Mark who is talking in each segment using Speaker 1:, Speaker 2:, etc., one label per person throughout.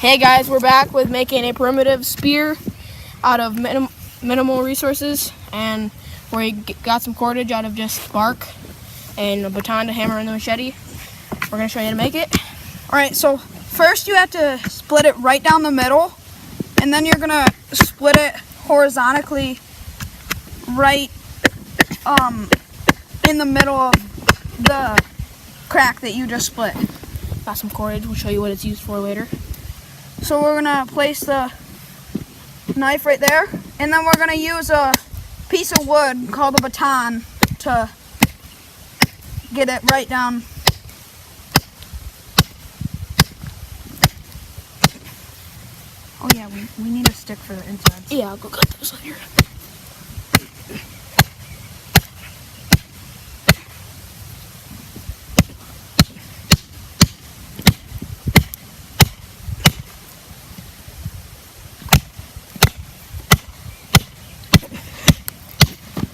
Speaker 1: Hey guys, we're back with making a primitive spear out of minimal resources, and we got some cordage out of just bark and a baton to hammer in the machete. We're going to show you how to make it.
Speaker 2: Alright, so first you have to split it right down the middle, and then you're going to split it horizontally right in the middle of the crack that you just split.
Speaker 1: Got some cordage, we'll show you what it's used for later.
Speaker 2: So we're going to place the knife right there, and then we're going to use a piece of wood called a baton to get it right down. Oh yeah, we need a stick for the insides.
Speaker 1: Yeah, I'll go cut those later.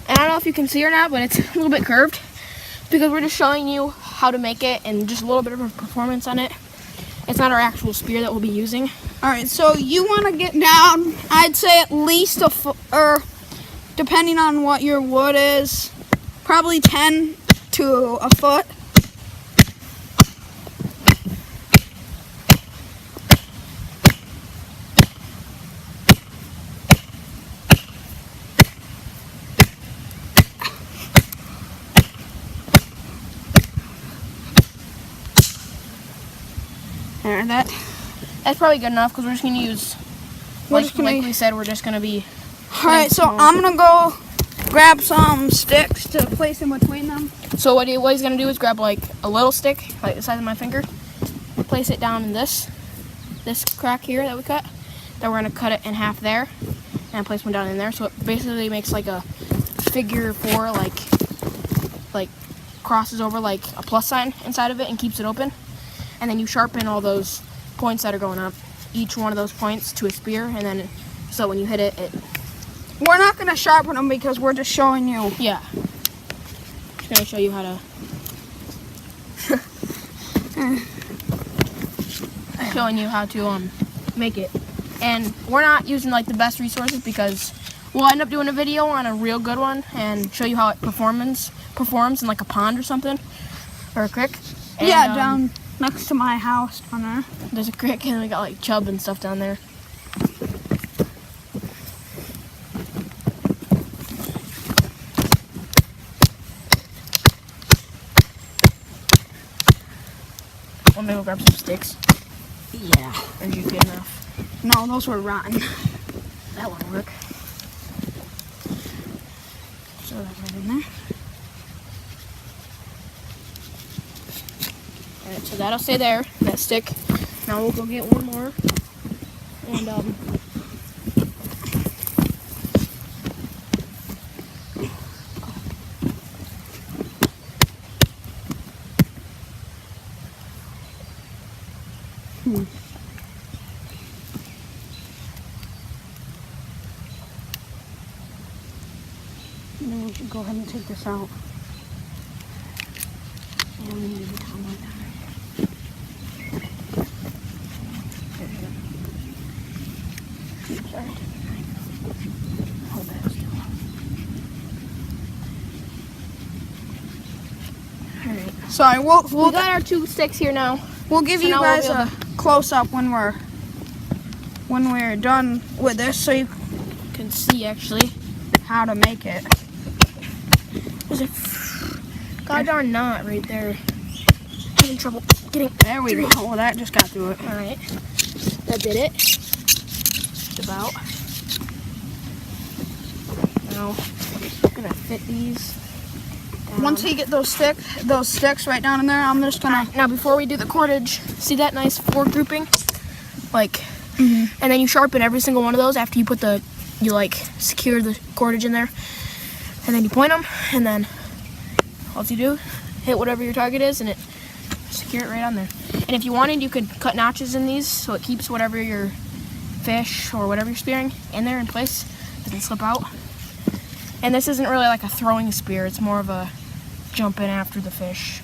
Speaker 1: I don't know if you can see or not, but it's a little bit curved because we're just showing you how to make it and just a little bit of a performance on it. It's not our actual spear that we'll be using.
Speaker 2: Alright, so you want to get down, I'd say at least a foot, or depending on what your wood is, probably 10 to a foot.
Speaker 1: There, that's probably good enough because we're just going to use, like we said, we're just going to be...
Speaker 2: Alright, so I'm going to go grab some sticks to place in between them.
Speaker 1: So what he's going to do is grab like a little stick, like the size of my finger, place it down in this crack here that we cut. Then we're going to cut it in half there and place one down in there. So it basically makes like a figure four, like crosses over like a plus sign inside of it and keeps it open. And then you sharpen all those points that are going up, each one of those points to a spear, and then so when you hit it,
Speaker 2: We're not going to sharpen them because we're just showing you.
Speaker 1: Yeah. Just going to show you how to... showing you how to make it. And we're not using like the best resources because we'll end up doing a video on a real good one and show you how it performs in like a pond or something, or a creek. And,
Speaker 2: yeah, down next to my house down there.
Speaker 1: There's a creek and we got like chub and stuff down there. Want me to go grab some sticks?
Speaker 2: Yeah.
Speaker 1: Or are you good enough?
Speaker 2: No, those were rotten.
Speaker 1: That won't work.
Speaker 2: So that's right in there.
Speaker 1: Alright, so that'll stay there, that stick. Now we'll go get one more. And
Speaker 2: And then we should go ahead and take this out. And we need a baton like that. Sorry. Hold that still.
Speaker 1: alright.
Speaker 2: Sorry,
Speaker 1: We got our two sticks here now.
Speaker 2: we'll give
Speaker 1: So
Speaker 2: you
Speaker 1: now
Speaker 2: guys
Speaker 1: we'll be
Speaker 2: a close up when we're done with this, so you
Speaker 1: Can see actually.
Speaker 2: how to make it.
Speaker 1: There's a god darn knot right there. Having trouble getting.
Speaker 2: There we go. Well, that just got through it.
Speaker 1: Alright. That did it. Just about. Now I'm gonna fit these down.
Speaker 2: Once you get those sticks right down in there, I'm just gonna.
Speaker 1: Now before we do the cordage, see that nice four grouping? Like, and then you sharpen every single one of those after you like secure the cordage in there. And then you point them, and then all you do, hit whatever your target is, and secure it right on there. And if you wanted, you could cut notches in these so it keeps whatever your fish or whatever you're spearing in there in place. It doesn't slip out. And this isn't really like a throwing spear, it's more of a jump in after the fish.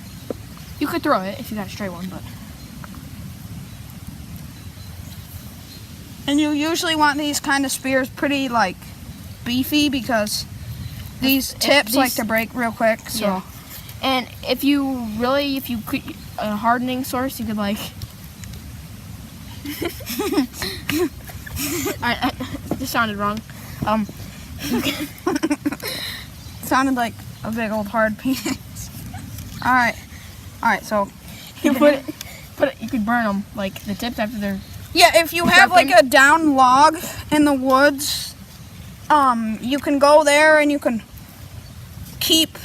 Speaker 1: You could throw it if you got a straight one, but
Speaker 2: And you usually want these kind of spears pretty like beefy because these tips like to break real quick. So.
Speaker 1: Yeah. And if you could a hardening source, you could like. Alright, this sounded wrong.
Speaker 2: Sounded like a big old hard penis. Alright, so
Speaker 1: You you could burn them like the tips after they're.
Speaker 2: yeah, if you have like a down log in the woods, you can go there and you can keep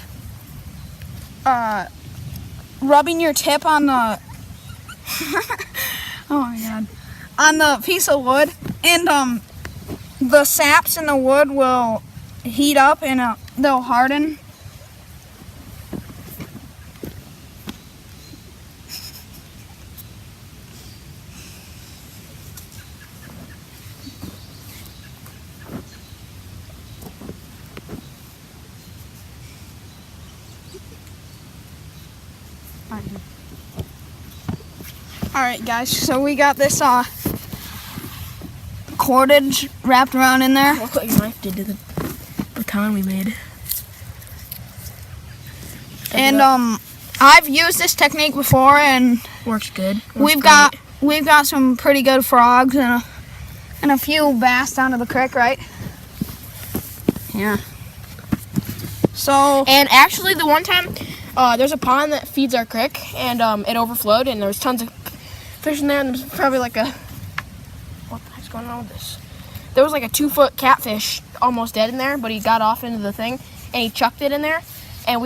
Speaker 2: rubbing your tip on the oh my god, on the piece of wood, and the saps in the wood will heat up and they'll harden. Alright guys, so we got this cordage wrapped around in there.
Speaker 1: Look what your knife did to the baton we made.
Speaker 2: And I've used this technique before, and
Speaker 1: Works good.
Speaker 2: we've got some pretty good frogs and a few bass down to the creek, right? Yeah. So
Speaker 1: And actually, the one time, there's a pond that feeds our creek, and it overflowed, and there's tons of fish in there, and there's probably like a. What the heck's going on with this? There was like a 2-foot catfish almost dead in there, but he got off into the thing, and he chucked it in there, and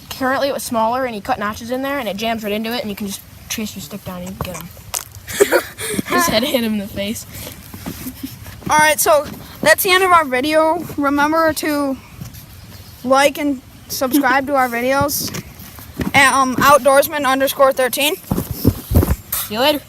Speaker 1: currently it was smaller, and he cut notches in there, and it jams right into it, and you can just trace your stick down and you can get him. His head hit him in the face.
Speaker 2: alright, so that's the end of our video. Remember to like and subscribe to our videos at outdoorsman_13.
Speaker 1: See you later.